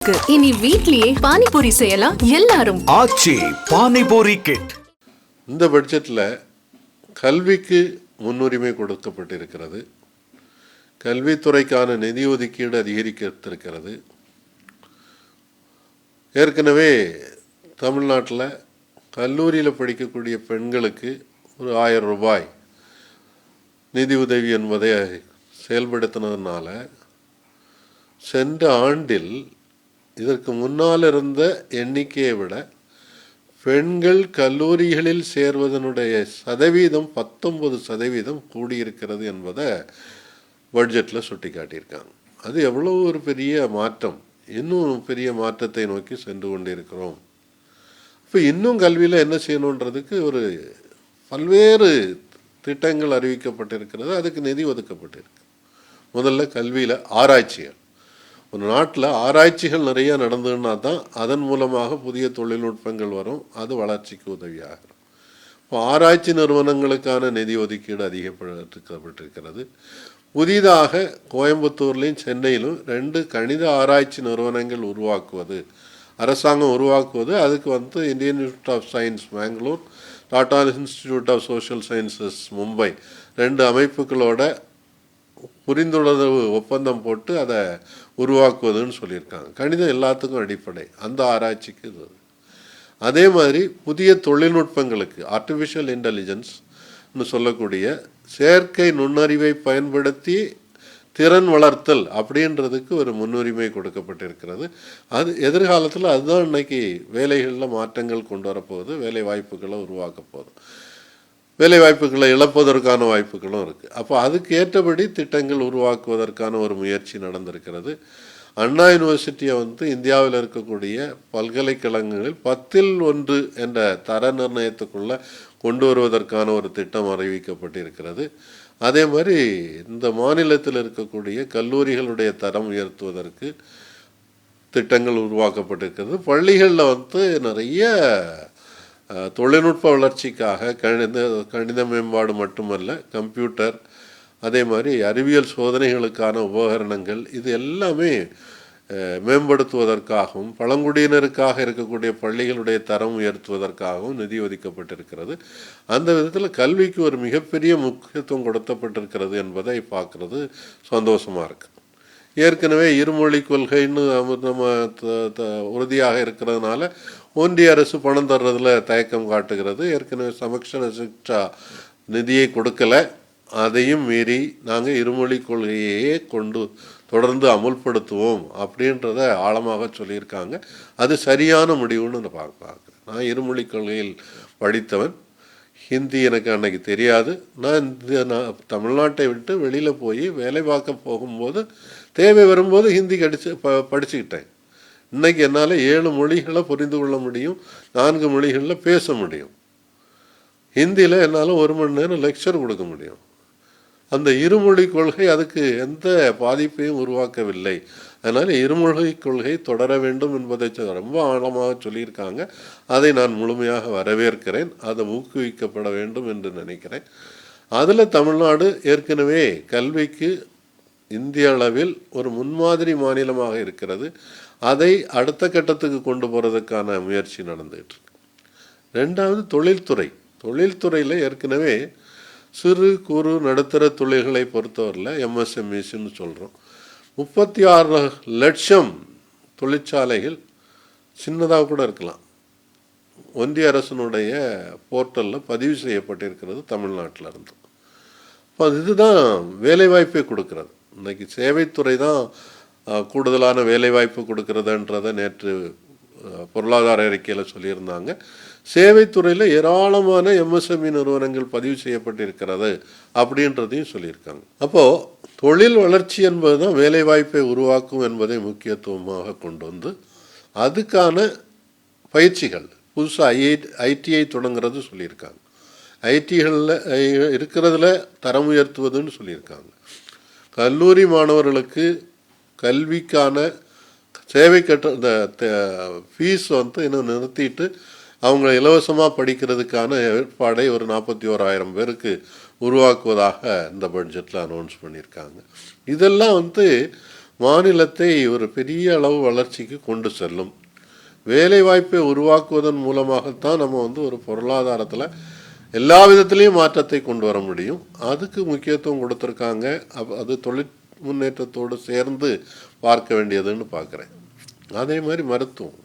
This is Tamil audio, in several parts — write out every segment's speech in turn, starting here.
இருக்கு. இனி வீட்லயே பானிபூரி செய்யலாம் எல்லாரும். ஆச்சி பானிபூரி கிட். இந்த பட்ஜெட்டில் கல்விக்கு முன்னுரிமை கொடுக்கப்பட்டிருக்கிறது. கல்வித்துறைக்கான நிதி ஒதுக்கீடு அதிகரித்திருக்கிறது. ஏற்கனவே தமிழ்நாட்டில் கல்லூரியில் படிக்கக்கூடிய பெண்களுக்கு ஒரு 1000 ரூபாய் நிதி உதவி என்பதை செயல்படுத்தினதுனால சென்ற ஆண்டில் இதற்கு முன்னால் இருந்த எண்ணிக்கையை விட பெண்கள் கல்லூரிகளில் சேர்வதனுடைய சதவீதம் 19% கூடியிருக்கிறது என்பதை பட்ஜெட்டில் சுட்டி காட்டியிருக்காங்க. அது எவ்வளோ ஒரு பெரிய மாற்றம், இன்னும் பெரிய மாற்றத்தை நோக்கி சென்று கொண்டிருக்கிறோம். இப்போ இன்னும் கல்வியில் என்ன செய்யணுன்றதுக்கு ஒரு பல்வேறு திட்டங்கள் அறிவிக்கப்பட்டிருக்கிறது, அதுக்கு நிதி ஒதுக்கப்பட்டிருக்கு. முதல்ல கல்வியில் ஆராய்ச்சிகள், ஒரு நாட்டில் ஆராய்ச்சிகள் நிறைய நடந்ததுன்னா தான் அதன் மூலமாக புதிய தொழில்நுட்பங்கள் வரும், அது வளர்ச்சிக்கு உதவியாகும். இப்போ ஆராய்ச்சி நிறுவனங்களுக்கான நிதி ஒதுக்கீடு அதிகப்படுத்தப்பட்டிருக்கிறது. புதிதாக கோயம்புத்தூர்லேயும் சென்னையிலும் 2 கணித ஆராய்ச்சி நிறுவனங்கள் உருவாக்குவது, அரசாங்கம் உருவாக்குவது. அதுக்கு Indian Institute of Science Bangalore, Tata Institute of Social Sciences Mumbai 2 அமைப்புகளோட புரிந்துணர்வு ஒப்பந்தம் போட்டு அதை உருவாக்குவதுன்னு சொல்லியிருக்காங்க. கணிதம் எல்லாத்துக்கும் அடிப்படை, அந்த ஆராய்ச்சிக்கு இது. அதே மாதிரி புதிய தொழில்நுட்பங்களுக்கு ஆர்டிஃபிஷியல் இன்டெலிஜென்ஸ்னு சொல்லக்கூடிய செயற்கை நுண்ணறிவை பயன்படுத்தி திறன் வளர்த்தல் அப்படின்றதுக்கு ஒரு முன்னுரிமை கொடுக்கப்பட்டிருக்கிறது. அது எதிர்காலத்தில் அதுதான் இன்னைக்கு வேலைகளில் மாற்றங்கள் கொண்டு வரப்போகுது, வேலை வாய்ப்புகளை உருவாக்க போகுது. வேலை வாய்ப்புகளை இழப்பதற்கான வாய்ப்புகளும் இருக்குது. அப்போ அதுக்கு ஏற்றபடி திட்டங்கள் உருவாக்குவதற்கான ஒரு முயற்சி நடந்திருக்கிறது. அண்ணா யூனிவர்சிட்டியை இந்தியாவில் இருக்கக்கூடிய பல்கலைக்கழகங்களில் 10ல் 1 என்ற தர நிர்ணயத்துக்குள்ளே கொண்டு வருவதற்கான ஒரு திட்டம் அறிவிக்கப்பட்டிருக்கிறது. அதே மாதிரி இந்த மாநிலத்தில் இருக்கக்கூடிய கல்லூரிகளுடைய தரம் உயர்த்துவதற்கு திட்டங்கள் உருவாக்கப்பட்டிருக்கிறது. பள்ளிகளில் நிறைய தொழில்நுட்ப வளர்ச்சிக்காக கணித மேம்பாடு மட்டுமல்ல, கம்ப்யூட்டர், அதே மாதிரி அறிவியல் சோதனைகளுக்கான உபகரணங்கள், இது எல்லாமே மேம்படுத்துவதற்காகவும் பழங்குடியினருக்காக இருக்கக்கூடிய பள்ளிகளுடைய தரம் உயர்த்துவதற்காகவும் நிதி ஒதுக்கப்பட்டிருக்கிறது. அந்த விதத்தில் கல்விக்கு ஒரு மிகப்பெரிய முக்கியத்துவம் கொடுக்கப்பட்டிருக்கிறது என்பதை பார்க்குறது சந்தோஷமாக இருக்குது. ஏற்கனவே இருமொழி கொள்கைன்னு நம்ம உறுதியாக இருக்கிறதுனால ஒன்றிய அரசு பணம் தர்றதில் தயக்கம் காட்டுகிறது. ஏற்கனவே சமக்ஷர சிக்ஷா நிதியை கொடுக்கலை, அதையும் மீறி நாங்கள் இருமொழி கொள்கையே தொடர்ந்து அமுல்படுத்துவோம் அப்படின்றத ஆழமாக சொல்லியிருக்காங்க. அது சரியான முடிவுன்னு நான் பார்க்குறேன். நான் இருமொழி கொள்கையில் படித்தவன், ஹிந்தி எனக்கு அன்னைக்கு தெரியாது. நான் தமிழ்நாட்டை விட்டு வெளியில் போய் வேலை பார்க்க போகும்போது தேவை வரும்போது ஹிந்தி படிச்சுக்கிட்டேன். இன்றைக்கி என்னால் 7 மொழிகளை புரிந்து கொள்ள முடியும், 4 மொழிகளில் பேச முடியும். ஹிந்தியில் என்னால் 1 மணி நேரம் லெக்சர் கொடுக்க முடியும். அந்த இருமொழி கொள்கை அதுக்கு எந்த பாதிப்பையும் உருவாக்கவில்லை. அதனால் இருமொழி கொள்கை தொடர வேண்டும் என்பதை ரொம்ப ஆழமாக சொல்லியிருக்காங்க. அதை நான் முழுமையாக வரவேற்கிறேன். அதை ஊக்குவிக்கப்பட வேண்டும் என்று நினைக்கிறேன். அதில் தமிழ்நாடு ஏற்கனவே கல்விக்கு இந்திய அளவில் ஒரு முன்மாதிரி மாநிலமாக இருக்கிறது. அதை அடுத்த கட்டத்துக்கு கொண்டு போகிறதுக்கான முயற்சி நடந்துகிட்டு இருக்கு. 2வது தொழில்துறையில் ஏற்கனவே சிறு குறு நடுத்தர தொழில்களை பொறுத்தவரையில் எம்எஸ்எம்இஸ்ன்னு சொல்கிறோம். 36 லட்சம் தொழிற்சாலைகள் சின்னதாக கூட இருக்கலாம் ஒன்றிய அரசனுடைய போர்ட்டலில் பதிவு செய்யப்பட்டிருக்கிறது தமிழ்நாட்டில் இருந்து. இப்போ இதுதான் வேலைவாய்ப்பை கொடுக்கறது. இன்றைக்கி சேவைத்துறை தான் கூடுதலான வேலைவாய்ப்பு கொடுக்கறதுன்றதை நேற்று பொருளாதார அறிக்கையில் சொல்லியிருந்தாங்க. சேவைத்துறையில் ஏராளமான எம்எஸ்எம்இ நிறுவனங்கள் பதிவு செய்யப்பட்டிருக்கிறது அப்படின்றதையும் சொல்லியிருக்காங்க. அப்போது தொழில் வளர்ச்சி என்பது தான் வேலைவாய்ப்பை உருவாக்கும் என்பதை முக்கியத்துவமாக கொண்டு அதுக்கான பயிற்சிகள் புதுசாக ஐடிஐ தொடங்குறது சொல்லியிருக்காங்க. ஐடிகளில் இருக்கிறதுல தரம் உயர்த்துவதுன்னு சொல்லியிருக்காங்க. கல்லூரி மாணவர்களுக்கு கல்விக்கான சேவை இந்த ஃபீஸ் இன்னும் நிறுத்திட்டு அவங்க இலவசமாக படிக்கிறதுக்கான ஏற்பாடை ஒரு 41,000 பேருக்கு உருவாக்குவதாக இந்த பட்ஜெட்டில் அனௌன்ஸ் பண்ணியிருக்காங்க. இதெல்லாம் மாநிலத்தை ஒரு பெரிய அளவு வளர்ச்சிக்கு கொண்டு செல்லும். வேலைவாய்ப்பை உருவாக்குவதன் மூலமாகத்தான் நம்ம ஒரு பொருளாதாரத்தில் எல்லா விதத்திலையும் மாற்றத்தை கொண்டு வர முடியும். அதுக்கு முக்கியத்துவம் கொடுத்துருக்காங்க. அது தொழில் முன்னேற்றத்தோடு சேர்ந்து பார்க்க வேண்டியதுன்னு பார்க்குறேன். அதே மாதிரி மருத்துவம்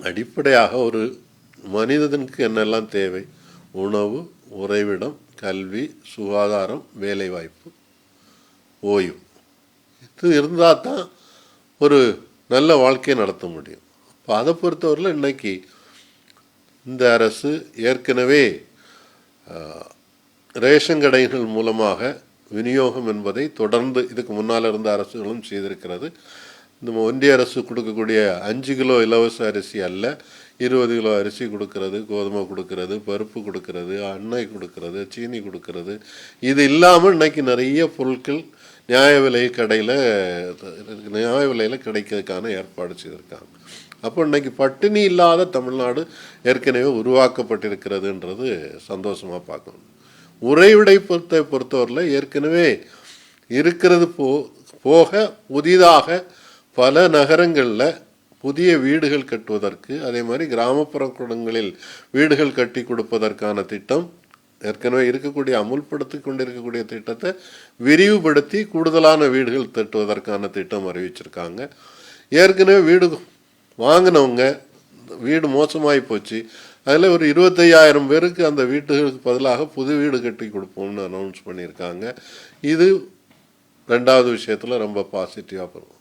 அடிப்படையாக ஒரு மனிதனுக்கு என்னெல்லாம் தேவை: உணவு, உறைவிடம், கல்வி, சுகாதாரம், வேலைவாய்ப்பு, ஓய்வு. இது இருந்தால் தான் ஒரு நல்ல வாழ்க்கையை நடத்த முடியும். இப்போ அதை பொறுத்தவரையில் இன்னைக்கு இந்த அரசு ஏற்கனவே ரேஷன் கடைகள் மூலமாக விநியோகம் என்பதை தொடர்ந்து இதுக்கு முன்னால் இருந்த அரசுகளும் செய்திருக்கிறது. இந்த ஒன்றிய அரசு கொடுக்கக்கூடிய 5 கிலோ இலவச அரிசி அல்ல, 20 கிலோ அரிசி கொடுக்கறது, கோதுமை கொடுக்கறது, பருப்பு கொடுக்கறது, எண்ணெய் கொடுக்கறது, சீனி கொடுக்கறது. இது இல்லாமல் இன்னைக்கு நிறைய பொருட்கள் நியாய விலையில் கிடைக்கிறதுக்கான ஏற்பாடு செய்திருக்காங்க. அப்போ இன்னைக்கு பட்டினி இல்லாத தமிழ்நாடு ஏற்கனவே உருவாக்கப்பட்டிருக்கிறதுன்றது சந்தோஷமாக பார்க்கணும். உறைவிடை பொறுத்தவரையில் ஏற்கனவே இருக்கிறது போக புதிதாக பல நகரங்களில் புதிய வீடுகள் கட்டுவதற்கு, அதே மாதிரி கிராமப்புறங்களில் வீடுகள் கட்டி கொடுப்பதற்கான திட்டம் ஏற்கனவே இருக்கக்கூடிய அமுல்படுத்தி கொண்டிருக்கக்கூடிய திட்டத்தை விரிவுபடுத்தி கூடுதலான வீடுகள் கட்டுவதற்கான திட்டம் அறிவிச்சிருக்காங்க. ஏற்கனவே வீடு வாங்கினவங்க வீடு மோசமாகி போச்சு, அதில் ஒரு 25,000 பேருக்கு அந்த வீட்டுகளுக்கு பதிலாக புது வீடு கட்டி கொடுப்போம்னு அனௌன்ஸ் பண்ணியிருக்காங்க. இது 2வது விஷயத்தில் ரொம்ப பாசிட்டிவாக போகும்.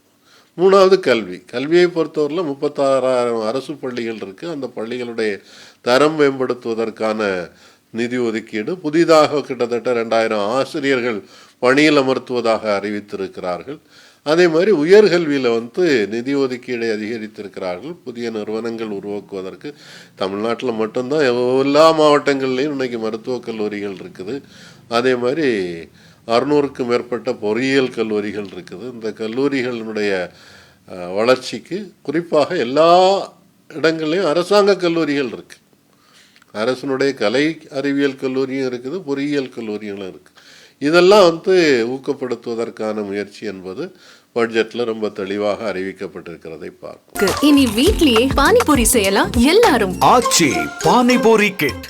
3வது கல்வியை பொறுத்தவரையில் 36,000 அரசு பள்ளிகள் இருக்குது. அந்த பள்ளிகளுடைய தரம் மேம்படுத்துவதற்கான நிதி ஒதுக்கீடு, புதிதாக கிட்டத்தட்ட 2,000 ஆசிரியர்கள் பணியில் அமர்த்துவதாக அறிவித்திருக்கிறார்கள். அதே மாதிரி உயர்கல்வியில் நிதி ஒதுக்கீடை அதிகரித்திருக்கிறார்கள். புதிய நிறுவனங்கள் உருவாக்குவதற்கு தமிழ்நாட்டில் மட்டும்தான் எல்லா மாவட்டங்கள்லேயும் இன்றைக்கி மருத்துவக் கல்லூரிகள் இருக்குது. அதே மாதிரி 600க்கும் மேற்பட்ட பொறியியல் கல்லூரிகள் இருக்குது. இந்த கல்லூரிகளினுடைய வளர்ச்சிக்கு குறிப்பாக எல்லா இடங்கள்லையும் அரசாங்க கல்லூரிகள் இருக்குது. அரசனுடைய கலை அறிவியல் கல்லூரியும் இருக்குது, பொறியியல் கல்லூரிகளும் இருக்குது. இதெல்லாம் ஊக்கப்படுத்துவதற்கான முயற்சி என்பது பட்ஜெட்டில் ரொம்ப தெளிவாக அறிவிக்கப்பட்டிருக்கிறதை பார்ப்போம். இனி வீட்லயே பானிபூரி செய்யலாம் எல்லாரும். ஆச்சி பானிபூரி கிட்.